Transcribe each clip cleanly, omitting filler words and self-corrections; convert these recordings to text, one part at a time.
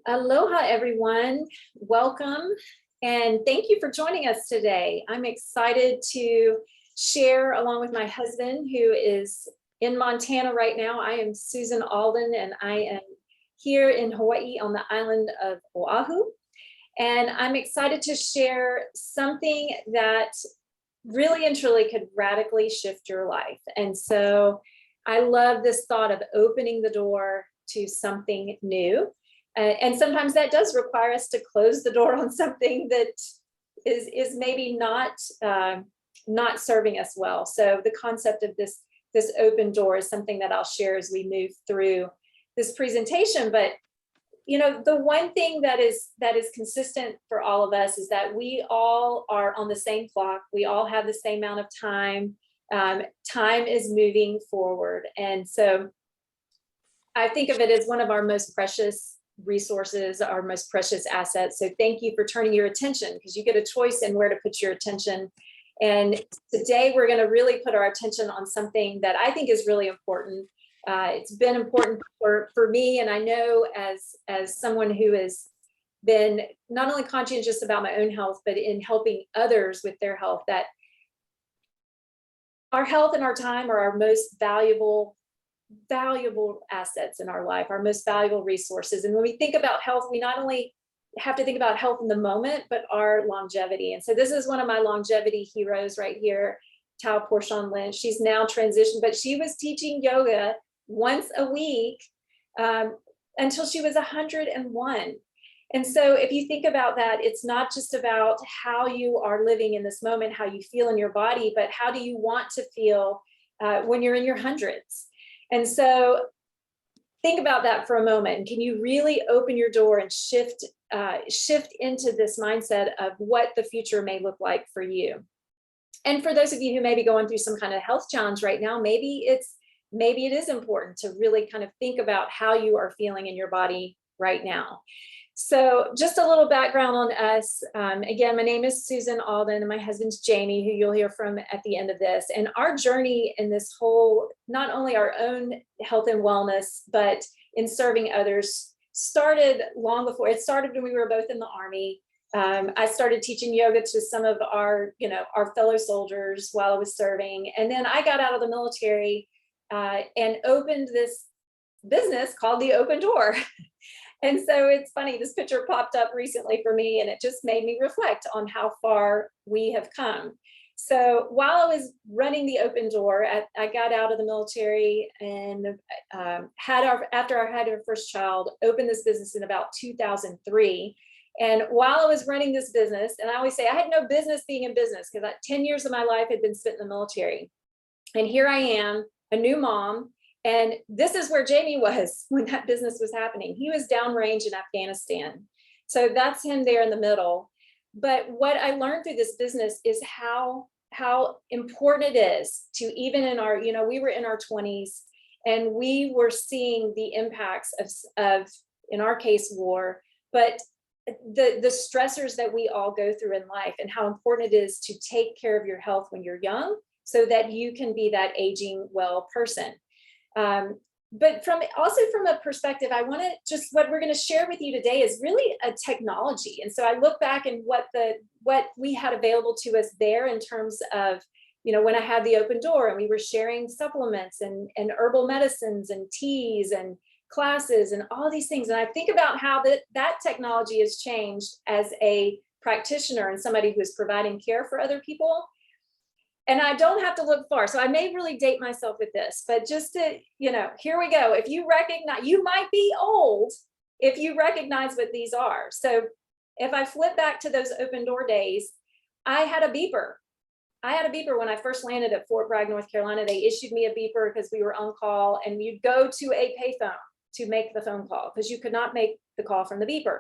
Aloha, everyone. Welcome, and thank you for joining us today. I'm excited to share along with my husband, who is in Montana right now. I am Susan Alden, and I am here in Hawaii on the island of Oahu. And I'm excited to share something that really and truly could radically shift your life. And so I love this thought of opening the door to something new. And sometimes that does require us to close the door on something that is maybe not serving us well. So the concept of this open door is something that I'll share as we move through this presentation. But the one thing that is consistent for all of us is that we all are on the same clock. We all have the same amount of time. Time is moving forward, and so I think of it as one of our most precious resources, our most precious assets. So thank you for turning your attention, because you get a choice in where to put your attention. And today we're going to really put our attention on something that I think is really important. It's been important for me, and I know as someone who has been not only conscientious about my own health, but in helping others with their health, that our health and our time are our most valuable assets in our life, our most valuable resources. And when we think about health, we not only have to think about health in the moment, but our longevity. And so this is one of my longevity heroes right here, Tao Porchon Lynch. She's now transitioned, but she was teaching yoga once a week until she was 101. And so if you think about that, it's not just about how you are living in this moment, how you feel in your body, but how do you want to feel when you're in your hundreds? And so think about that for a moment. Can you really open your door and shift into this mindset of what the future may look like for you? And for those of you who may be going through some kind of health challenge right now, maybe it is important to really kind of think about how you are feeling in your body right now. So just a little background on us. Again, my name is Susan Alden, and my husband's Jamie, who you'll hear from at the end of this. And our journey in this whole, not only our own health and wellness, but in serving others, started long before. It started when we were both in the Army. I started teaching yoga to some of our fellow soldiers while I was serving. And then I got out of the military and opened this business called The Open Door. And so it's funny, this picture popped up recently for me, and it just made me reflect on how far we have come. So while I was running The Open Door, I got out of the military and after I had our first child, opened this business in about 2003. And while I was running this business, and I always say I had no business being in business, because 10 years of my life had been spent in the military. And here I am, a new mom. And this is where Jamie was when that business was happening. He was downrange in Afghanistan. So that's him there in the middle. But what I learned through this business is how important it is to, even in our, we were in our 20s, and we were seeing the impacts of in our case, war, but the stressors that we all go through in life, and how important it is to take care of your health when you're young, so that you can be that aging well person. But from a perspective, I want to what we're going to share with you today is really a technology. And so I look back and what we had available to us there in terms of, when I had The Open Door and we were sharing supplements and herbal medicines and teas and classes and all these things. And I think about how that technology has changed as a practitioner and somebody who is providing care for other people. And I don't have to look far. So I may really date myself with this, but just to, here we go. If you recognize, you might be old if you recognize what these are. So if I flip back to those Open Door days, I had a beeper. When I first landed at Fort Bragg, North Carolina. They issued me a beeper because we were on call, and you'd go to a payphone to make the phone call because you could not make the call from the beeper.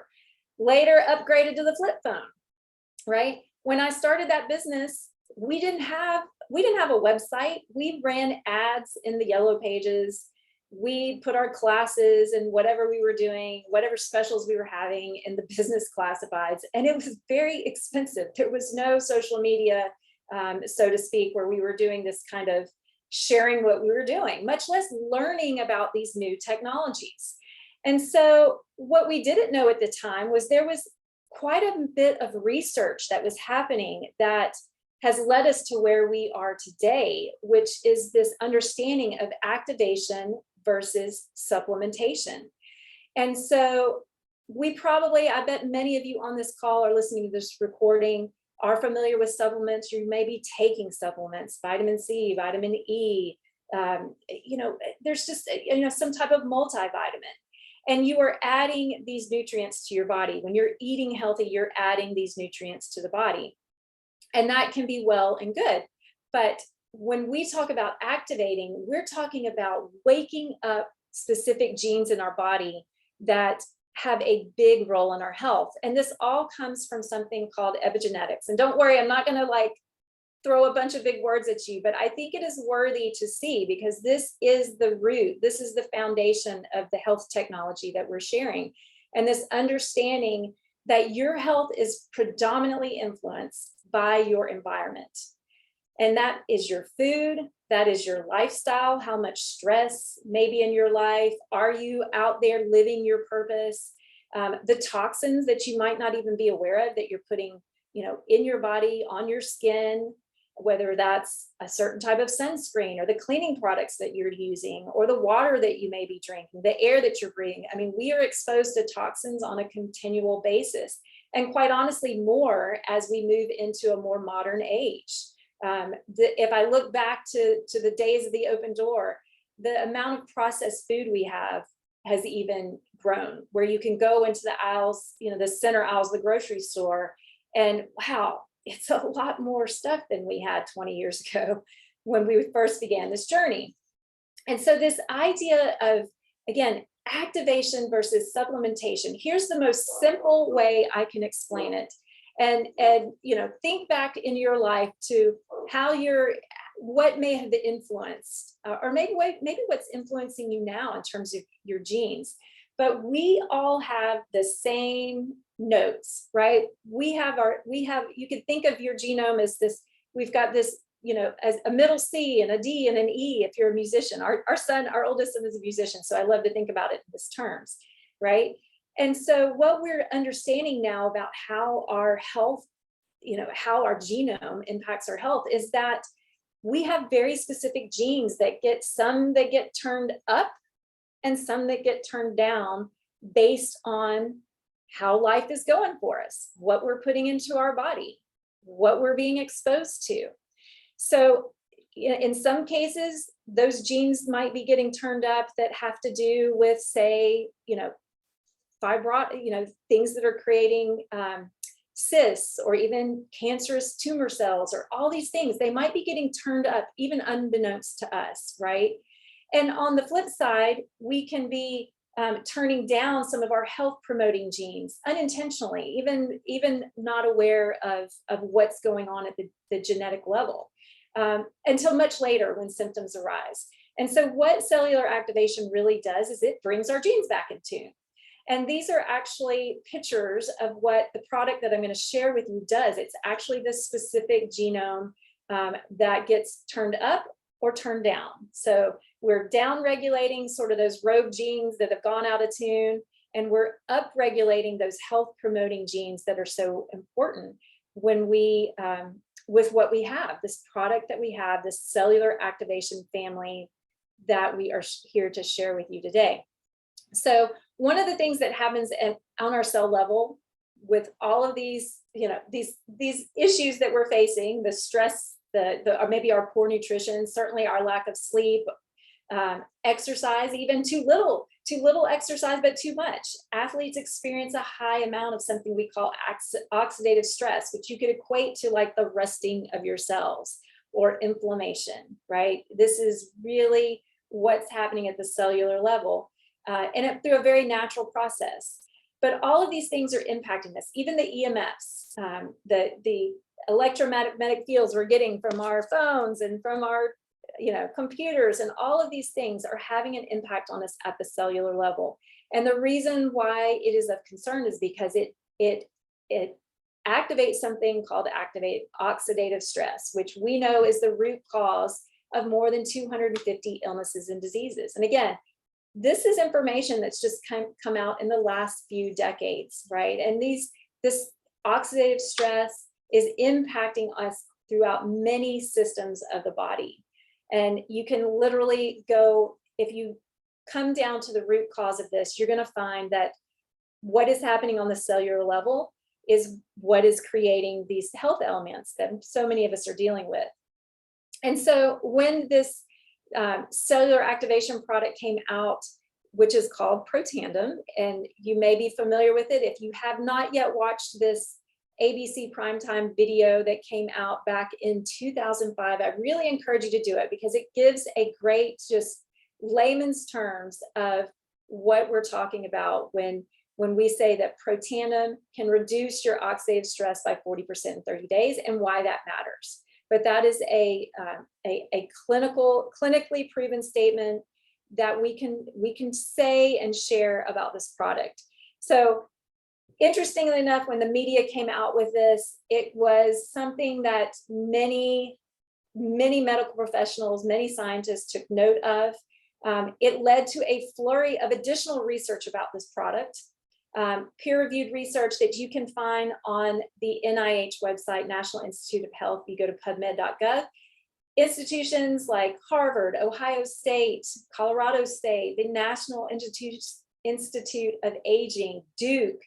Later upgraded to the flip phone, right? When I started that business, we didn't have a website. We ran ads in the yellow pages. We put our classes and whatever we were doing, whatever specials we were having in the business classifieds. And it was very expensive. There was no social media, so to speak, where we were doing this kind of sharing what we were doing, much less learning about these new technologies. And so what we didn't know at the time was there was quite a bit of research that was happening that has led us to where we are today, which is this understanding of activation versus supplementation. And so we probably, I bet many of you on this call are listening to this recording are familiar with supplements. You may be taking supplements, vitamin C, vitamin E, there's just, some type of multivitamin. And you are adding these nutrients to your body. When you're eating healthy, you're adding these nutrients to the body. And that can be well and good. But when we talk about activating, we're talking about waking up specific genes in our body that have a big role in our health. And this all comes from something called epigenetics. And don't worry, I'm not going to throw a bunch of big words at you, but I think it is worthy to see, because this is the root, this is the foundation of the health technology that we're sharing. And this understanding that your health is predominantly influenced by your environment. And that is your food, that is your lifestyle, how much stress may be in your life. Are you out there living your purpose? The toxins that you might not even be aware of that you're putting, in your body, on your skin, whether that's a certain type of sunscreen or the cleaning products that you're using or the water that you may be drinking, the air that you're breathing. I mean, we are exposed to toxins on a continual basis. And quite honestly, more as we move into a more modern age. If I look back to the days of the open door, the amount of processed food we have has even grown, where you can go into the aisles, the center aisles of the grocery store, and wow, it's a lot more stuff than we had 20 years ago when we first began this journey. And so this idea of, again, activation versus supplementation, here's the most simple way I can explain it. And think back in your life to how what may have been influenced, or maybe what's influencing you now in terms of your genes. But we all have the same notes, right? You could think of your genome as this, we've got this, as a middle C and a D and an E if you're a musician. Our oldest son is a musician, so I love to think about it in these terms, right? And so what we're understanding now about how our health, how our genome impacts our health is that we have very specific genes some that get turned up and some that get turned down based on how life is going for us, what we're putting into our body, what we're being exposed to. So in some cases, those genes might be getting turned up that have to do with, say, things that are creating cysts or even cancerous tumor cells or all these things. They might be getting turned up even unbeknownst to us, right? And on the flip side, we can be turning down some of our health promoting genes unintentionally, even not aware of what's going on at the genetic level, until much later when symptoms arise. And so what cellular activation really does is it brings our genes back in tune. And these are actually pictures of what the product that I'm going to share with you does. It's actually this specific genome that gets turned up or turned down. So we're down regulating sort of those rogue genes that have gone out of tune, and we're up regulating those health promoting genes that are so important when we, with what we have, this product that we have, this cellular activation family that we are here to share with you today. So one of the things that happens on our cell level with all of these, these issues that we're facing, the stress, or maybe our poor nutrition, certainly our lack of sleep, exercise, even too little exercise, but too much. Athletes experience a high amount of something we call oxidative stress, which you could equate to like the rusting of your cells or inflammation, right? This is really what's happening at the cellular level. And through a very natural process. But all of these things are impacting us, even the EMFs, the electromagnetic fields we're getting from our phones and from our computers, and all of these things are having an impact on us at the cellular level. And the reason why it is of concern is because it activates something called oxidative stress, which we know is the root cause of more than 250 illnesses and diseases. And again, this is information that's just come out in the last few decades, right? And this oxidative stress is impacting us throughout many systems of the body. And you can literally go, if you come down to the root cause of this, you're going to find that what is happening on the cellular level is what is creating these health elements that so many of us are dealing with. And so when this cellular activation product came out, which is called Protandim, and you may be familiar with it. If you have not yet watched this ABC primetime video that came out back in 2005, I really encourage you to do it, because it gives a great, just layman's terms of what we're talking about when we say that Protandim can reduce your oxidative stress by 40% in 30 days, and why that matters. But that is a clinically proven statement that we can say and share about this product. So interestingly enough, when the media came out with this, it was something that many medical professionals, many scientists took note of. It led to a flurry of additional research about this product, peer-reviewed research that you can find on the NIH website, National Institute of Health. You go to pubmed.gov. Institutions like Harvard, Ohio State, Colorado State, the National Institute of Aging, Duke,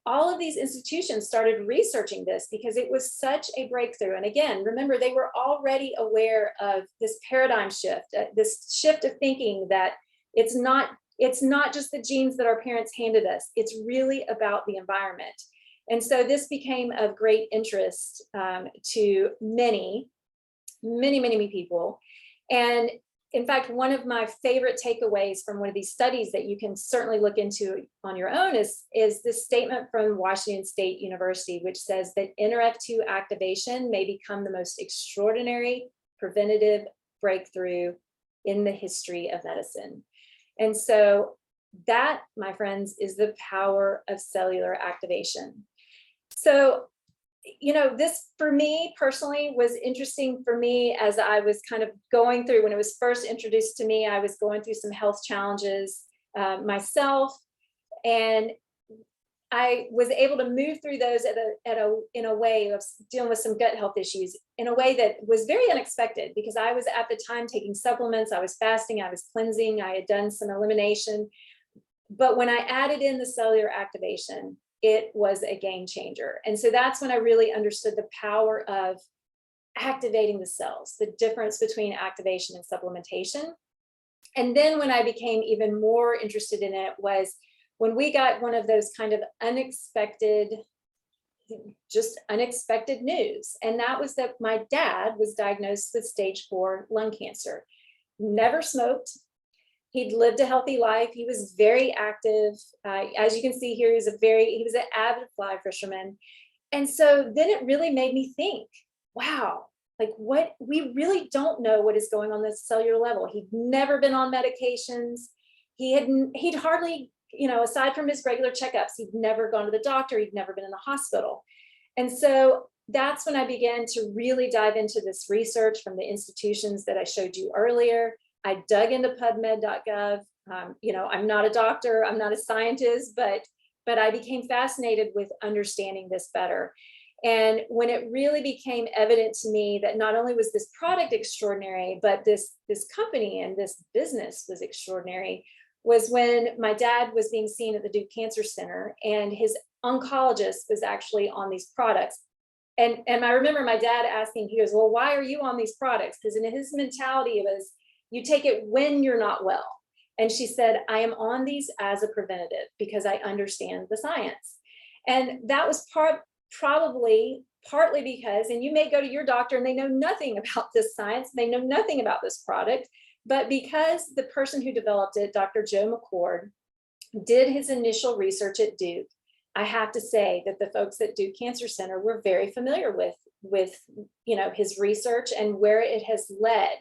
all of these institutions started researching this because it was such a breakthrough. And again, remember, they were already aware of this paradigm shift, this shift of thinking that it's not just the genes that our parents handed us, it's really about the environment. And so this became of great interest to many people. And in fact, one of my favorite takeaways from one of these studies that you can certainly look into on your own is this statement from Washington State University, which says that NRF2 activation may become the most extraordinary preventative breakthrough in the history of medicine. And so that, my friends, is the power of cellular activation. So, you know, this for me personally was interesting for me as I was kind of going through, when it was first introduced to me, I was going through some health challenges myself, and I was able to move through those in a way of dealing with some gut health issues in a way that was very unexpected, because I was at the time taking supplements, I was fasting, I was cleansing, I had done some elimination. But when I added in the cellular activation, it was a game changer. And so that's when I really understood the power of activating the cells, the difference between activation and supplementation. And then when I became even more interested in it was when we got one of those kind of unexpected news. And that was that my dad was diagnosed with stage 4 lung cancer. Never smoked. He'd lived a healthy life. He was very active. As you can see here, he was an avid fly fisherman. And so then it really made me think, wow, like we really don't know what is going on the cellular level. He'd never been on medications. He'd hardly, you know, aside from his regular checkups, he'd never gone to the doctor. He'd never been in the hospital. And so that's when I began to really dive into this research from the institutions that I showed you earlier. I dug into pubmed.gov. You know, I'm not a doctor, I'm not a scientist, but I became fascinated with understanding this better. And when it really became evident to me that not only was this product extraordinary, but this company and this business was extraordinary, was when my dad was being seen at the Duke Cancer Center, and his oncologist was actually on these products. And I remember my dad asking, he goes, well, why are you on these products? Because in his mentality it was, you take it when you're not well. And she said, I am on these as a preventative because I understand the science. And that was probably partly because, and you may go to your doctor and they know nothing about this science, they know nothing about this product, but because the person who developed it, Dr. Joe McCord, did his initial research at Duke, I have to say that the folks at Duke Cancer Center were very familiar with you know, his research and where it has led.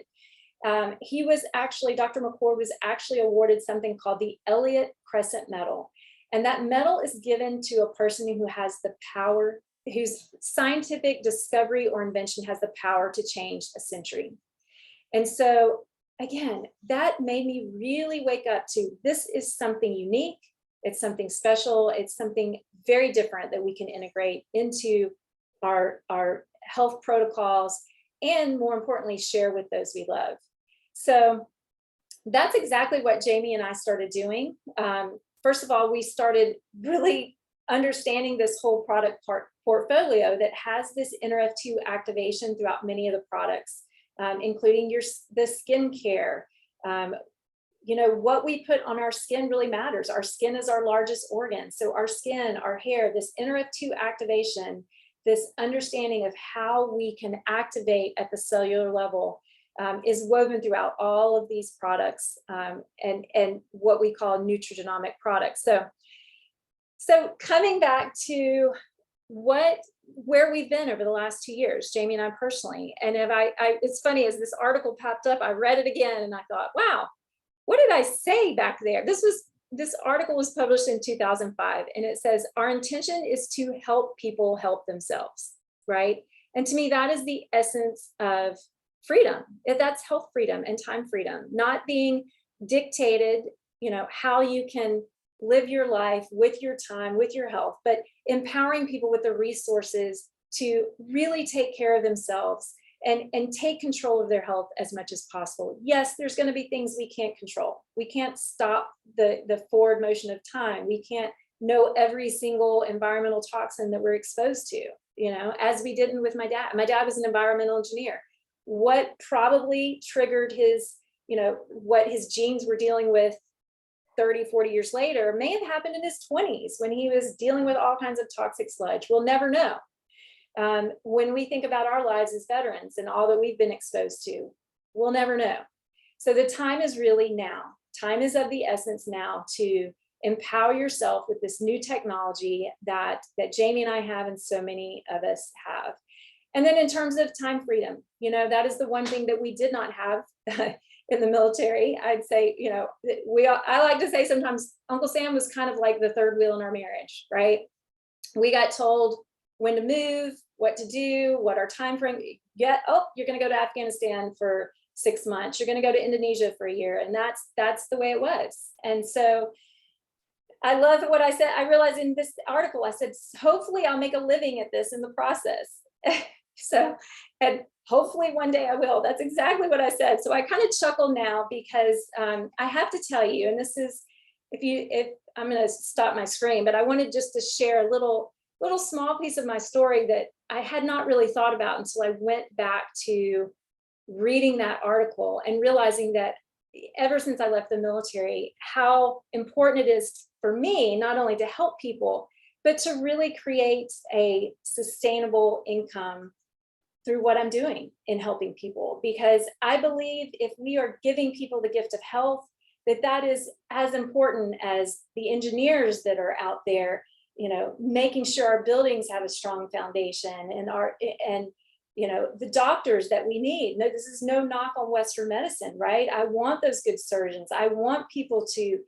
Dr. McCord was actually awarded something called the Elliott Crescent Medal. And that medal is given to a person who has the power, whose scientific discovery or invention has the power to change a century. And so again, that made me really wake up to, this is something unique. It's something special. It's something very different that we can integrate into our health protocols, and more importantly, share with those we love. So that's exactly what Jamie and I started doing. First of all, we started really understanding this whole product portfolio that has this NRF2 activation throughout many of the products, including the skin care. You know, what we put on our skin really matters. Our skin is our largest organ. So our skin, our hair, this NRF2 activation, this understanding of how we can activate at the cellular level, is woven throughout all of these products, and what we call nutrigenomic products. So coming back to where we've been over the last 2 years, Jamie and I personally, and if it's funny, as this article popped up, I read it again and I thought, wow, what did I say back there? This article was published in 2005, and it says, our intention is to help people help themselves, right? And to me, that is the essence of freedom. That's health freedom and time freedom, not being dictated, you know, how you can live your life with your time, with your health, but empowering people with the resources to really take care of themselves and take control of their health as much as possible. Yes, there's going to be things we can't control. We can't stop the forward motion of time. We can't know every single environmental toxin that we're exposed to, you know, as we didn't with my dad. My dad was an environmental engineer. What probably triggered his, you know, what his genes were dealing with 30, 40 years later may have happened in his 20s when he was dealing with all kinds of toxic sludge. We'll never know. When we think about our lives as veterans and all that we've been exposed to, we'll never know. So the time is really now. Time is of the essence now to empower yourself with this new technology that Jamie and I have, and so many of us have. And then in terms of time freedom, you know, that is the one thing that we did not have in the military. I'd say, you know, I like to say sometimes Uncle Sam was kind of like the third wheel in our marriage, right? We got told when to move, what to do, what our time frame. Oh, you're going to go to Afghanistan for 6 months. You're going to go to Indonesia for a year, and that's the way it was. And so I love what I said. I realized in this article, I said, hopefully I'll make a living at this in the process. So, and hopefully one day I will. That's exactly what I said. So I kind of chuckle now because I have to tell you, and this is, if I'm going to stop my screen, but I wanted just to share a little small piece of my story that I had not really thought about until I went back to reading that article and realizing that ever since I left the military, how important it is for me, not only to help people, but to really create a sustainable income through what I'm doing in helping people. Because I believe if we are giving people the gift of health, that is as important as the engineers that are out there, you know, making sure our buildings have a strong foundation, and you know, the doctors that we need. No, this is no knock on Western medicine, right? I want those good surgeons. I want people to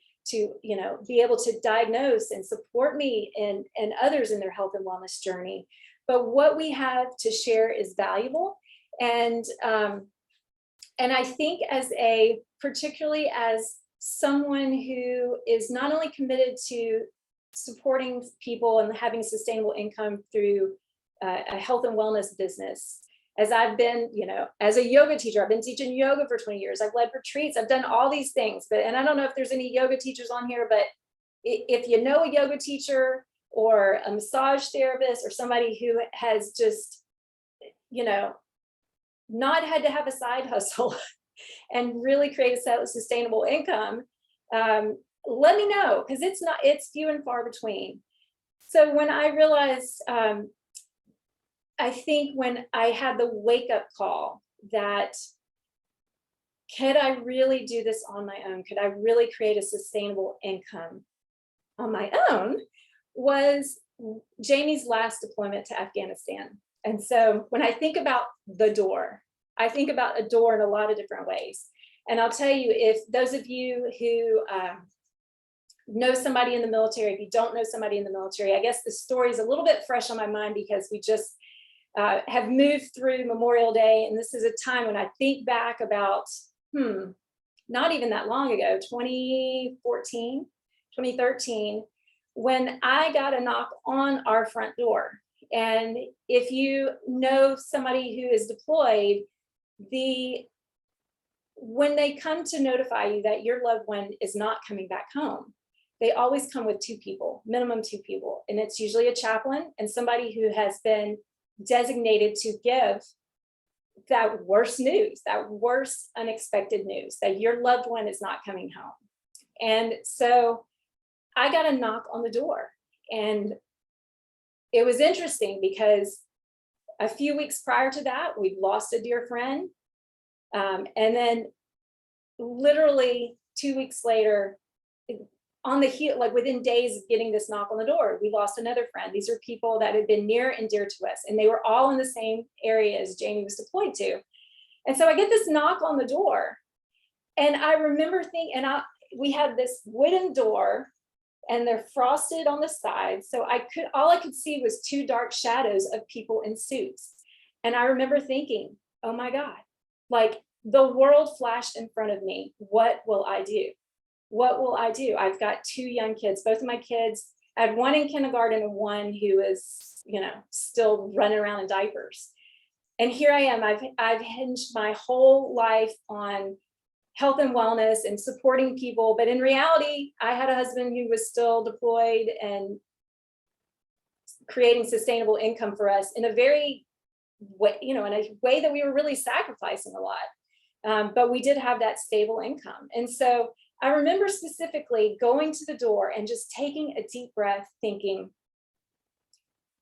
you know, be able to diagnose and support me and others in their health and wellness journey. But what we have to share is valuable. And I think particularly as someone who is not only committed to supporting people and having sustainable income through a health and wellness business, as I've been, you know, as a yoga teacher, I've been teaching yoga for 20 years. I've led retreats. I've done all these things, and I don't know if there's any yoga teachers on here, but if you know a yoga teacher or a massage therapist or somebody who has just, you know, not had to have a side hustle and really create a sustainable income, let me know, because it's few and far between. So when I realized, I think when I had the wake up call that, could I really do this on my own? Could I really create a sustainable income on my own? Was Jamie's last deployment to Afghanistan. And so when I think about the door, I think about a door in a lot of different ways. And I'll tell you, if those of you who know somebody in the military, if you don't know somebody in the military, I guess the story is a little bit fresh on my mind because we just have moved through Memorial Day. And this is a time when I think back about not even that long ago, 2014, 2013, when I got a knock on our front door. And if you know somebody who is deployed, when they come to notify you that your loved one is not coming back home, they always come with two people, minimum two people. And it's usually a chaplain and somebody who has been designated to give that worst news, that worst unexpected news, that your loved one is not coming home. And so I got a knock on the door, and it was interesting because a few weeks prior to that, we'd lost a dear friend. And then literally 2 weeks later, on the heel, like within days of getting this knock on the door, we lost another friend. These are people that had been near and dear to us, and they were all in the same area as Jamie was deployed to. And so I get this knock on the door, and I remember thinking, we had this wooden door, and they're frosted on the sides. So all I could see was two dark shadows of people in suits. And I remember thinking, oh my God, like the world flashed in front of me. What will I do? What will I do? I've got two young kids. Both of my kids, I had one in kindergarten and one who is, still running around in diapers. And here I am. I've hinged my whole life on health and wellness and supporting people. But in reality, I had a husband who was still deployed and creating sustainable income for us in a very way, in a way that we were really sacrificing a lot. But we did have that stable income. And so I remember specifically going to the door and just taking a deep breath, thinking,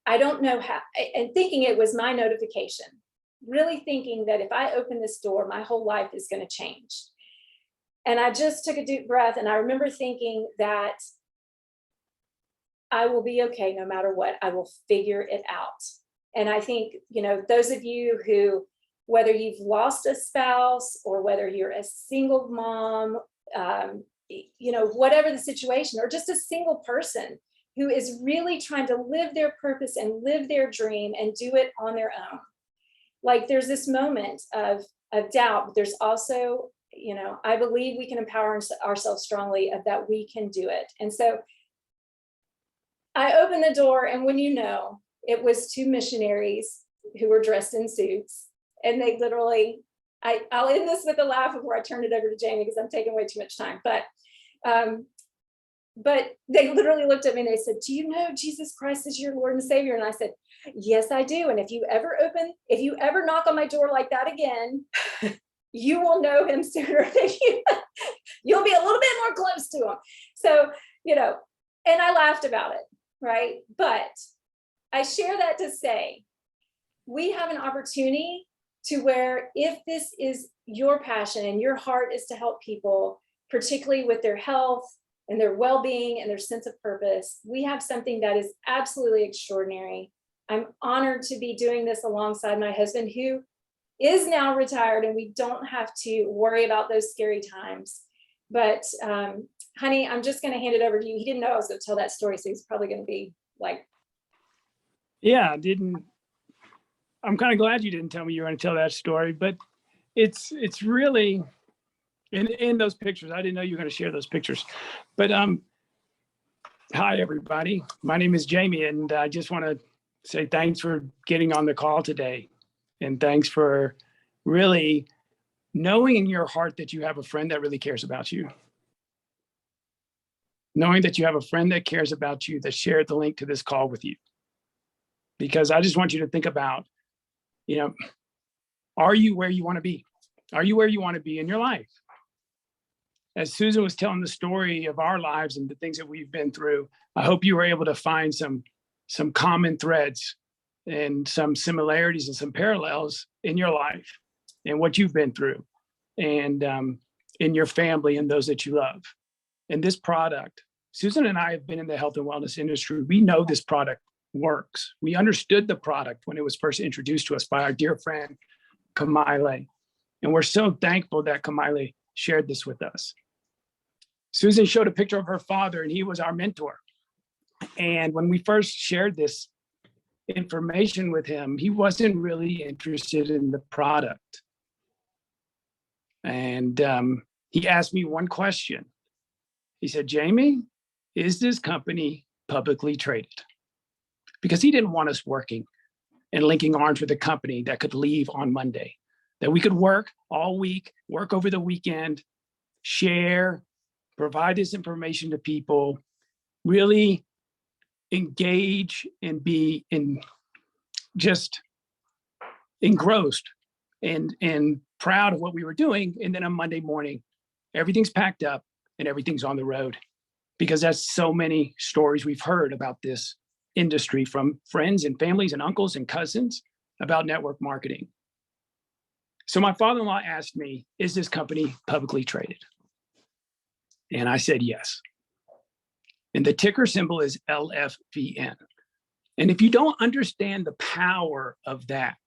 I don't know how, and thinking it was my notification, really thinking that if I open this door, my whole life is going to change. And I just took a deep breath, and I remember thinking that I will be okay no matter what. I will figure it out. And I think, those of you who, whether you've lost a spouse or whether you're a single mom, whatever the situation, or just a single person who is really trying to live their purpose and live their dream and do it on their own. Like there's this moment of doubt, but there's also, I believe we can empower ourselves strongly of that we can do it. And so I opened the door, and when it was two missionaries who were dressed in suits, and they literally, I'll end this with a laugh before I turn it over to Jamie because I'm taking way too much time. But they literally looked at me and they said, "Do you know Jesus Christ is your Lord and Savior?" And I said, "Yes, I do. And if you ever knock on my door like that again, you will know him sooner than you'll be a little bit more close to him." So, and I laughed about it, right? But I share that to say, we have an opportunity to where if this is your passion and your heart is to help people, particularly with their health and their well-being and their sense of purpose, we have something that is absolutely extraordinary. I'm honored to be doing this alongside my husband, who is now retired, and we don't have to worry about those scary times. But honey, I'm just going to hand it over to you. He didn't know I was going to tell that story, so he's probably going to be like, yeah, I'm kind of glad you didn't tell me you were going to tell that story, but it's really in those pictures. I didn't know you were going to share those pictures, but hi everybody. My name is Jamie, and I just want to say thanks for getting on the call today, and thanks for really knowing in your heart that you have a friend that really cares about you. Knowing that you have a friend that cares about you, that shared the link to this call with you. Because I just want you to think about, are you where you want to be? Are you where you want to be in your life? As Susan was telling the story of our lives and the things that we've been through, I hope you were able to find some common threads and some similarities and some parallels in your life and what you've been through, and in your family and those that you love. And this product, Susan and I have been in the health and wellness industry. We know this product works. We understood the product when it was first introduced to us by our dear friend, Kamile. And we're so thankful that Kamile shared this with us. Susan showed a picture of her father, and he was our mentor. And when we first shared this information with him, he wasn't really interested in the product. And he asked me one question. He said, Jamie, is this company publicly traded? Because he didn't want us working and linking arms with a company that could leave on Monday, that we could work all week, work over the weekend, share, provide this information to people, really engage and be just engrossed and proud of what we were doing. And then on Monday morning, everything's packed up and everything's on the road, because that's so many stories we've heard about this industry from friends and families and uncles and cousins about network marketing. So my father-in-law asked me, is this company publicly traded? And I said, yes. And the ticker symbol is LFVN. And if you don't understand the power of that,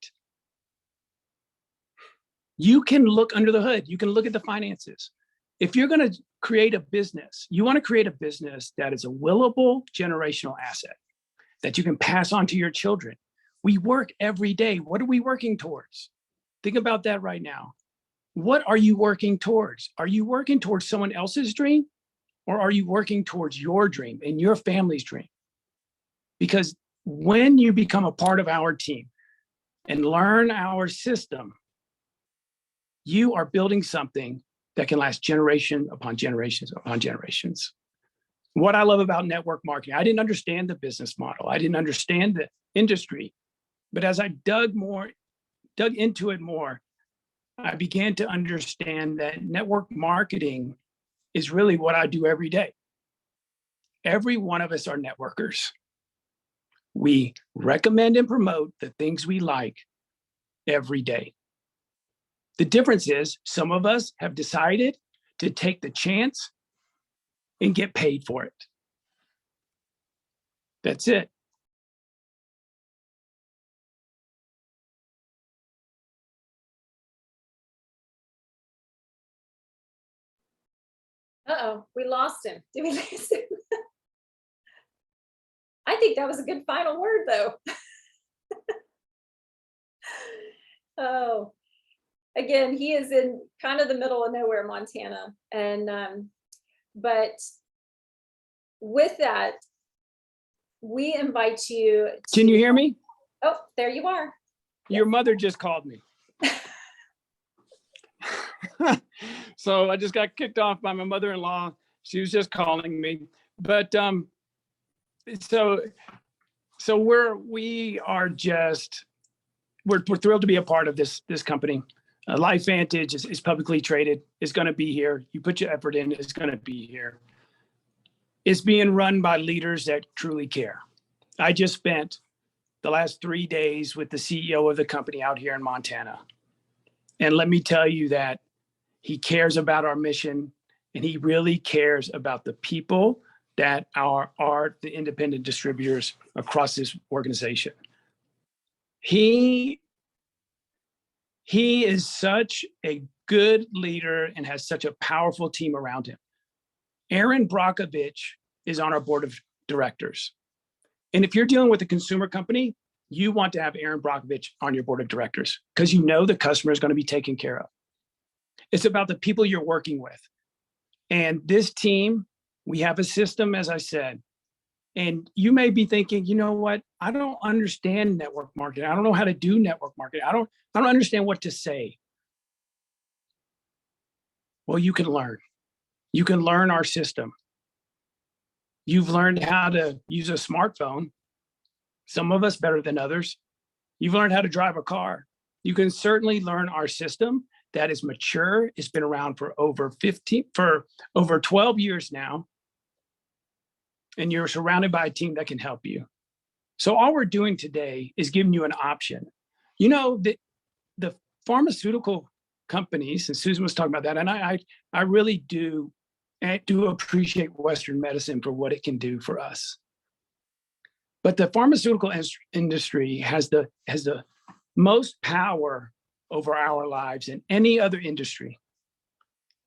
you can look under the hood. You can look at the finances. If you're going to create a business, you want to create a business that is a willable generational asset that you can pass on to your children. We work every day. What are we working towards? Think about that right now. What are you working towards? Are you working towards someone else's dream, or are you working towards your dream and your family's dream? Because when you become a part of our team and learn our system, you are building something that can last generation upon generations upon generations. What I love about network marketing, I didn't understand the business model. I didn't understand the industry. But as I dug into it more, I began to understand that network marketing is really what I do every day. Every one of us are networkers. We recommend and promote the things we like every day. The difference is some of us have decided to take the chance and get paid for it. That's it. Uh-oh, we lost him. Did we lose him? I think that was a good final word, though. Oh, again, he is in kind of the middle of nowhere, Montana. And, but with that, we invite you to— Can you hear me? Oh, there you are. Your mother just called me. So I just got kicked off by my mother-in-law. She was just calling me. But so we're thrilled to be a part of this company. LifeVantage is publicly traded. It's going to be here. You put your effort in, it's going to be here. It's being run by leaders that truly care. I just spent the last 3 days with the CEO of the company out here in Montana. And let me tell you that he cares about our mission, and he really cares about the people that are the independent distributors across this organization. He is such a good leader and has such a powerful team around him. Aaron Brockovich is on our board of directors. And if you're dealing with a consumer company, you want to have Aaron Brockovich on your board of directors because you know the customer is going to be taken care of. It's about the people you're working with. And this team, we have a system, as I said, and you may be thinking, you know what? I don't understand network marketing. I don't know how to do network marketing. I don't understand what to say. Well, you can learn. You can learn our system. You've learned how to use a smartphone, some of us better than others. You've learned how to drive a car. You can certainly learn our system that is mature. It's been around for over 12 years now. And you're surrounded by a team that can help you. So all we're doing today is giving you an option. You know, the pharmaceutical companies, and Susan was talking about that, and I really do appreciate Western medicine for what it can do for us. But the pharmaceutical industry has the most power over our lives than any other industry.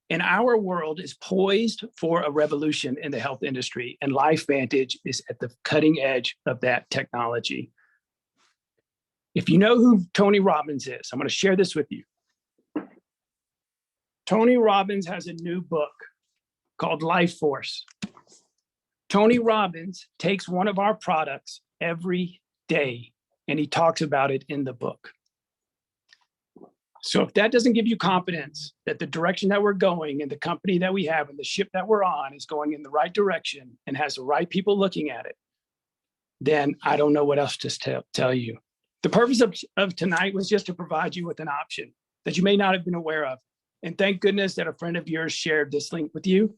And our world is poised for a revolution in the health industry, and LifeVantage is at the cutting edge of that technology. If you know who Tony Robbins is, I'm going to share this with you. Tony Robbins has a new book called Life Force. Tony Robbins takes one of our products every day and he talks about it in the book. So if that doesn't give you confidence that the direction that we're going and the company that we have and the ship that we're on is going in the right direction and has the right people looking at it, then I don't know what else to tell you. The purpose of tonight was just to provide you with an option that you may not have been aware of. And thank goodness that a friend of yours shared this link with you.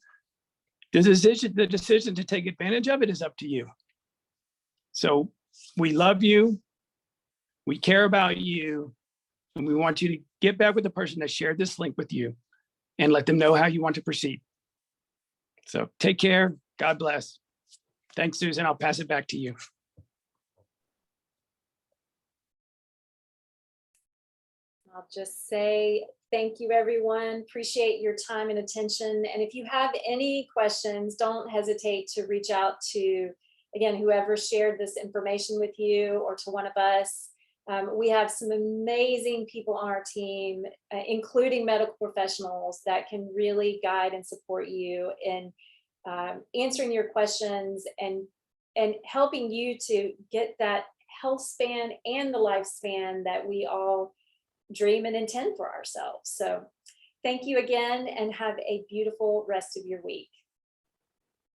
The decision to take advantage of it is up to you. So we love you. We care about you. And we want you to get back with the person that shared this link with you and let them know how you want to proceed. So take care. God bless. Thanks, Susan. I'll pass it back to you. I'll just say thank you, everyone. Appreciate your time and attention. And if you have any questions, don't hesitate to reach out to, again, whoever shared this information with you or to one of us. We have some amazing people on our team, including medical professionals that can really guide and support you in answering your questions and helping you to get that health span and the lifespan that we all dream and intend for ourselves. So thank you again and have a beautiful rest of your week.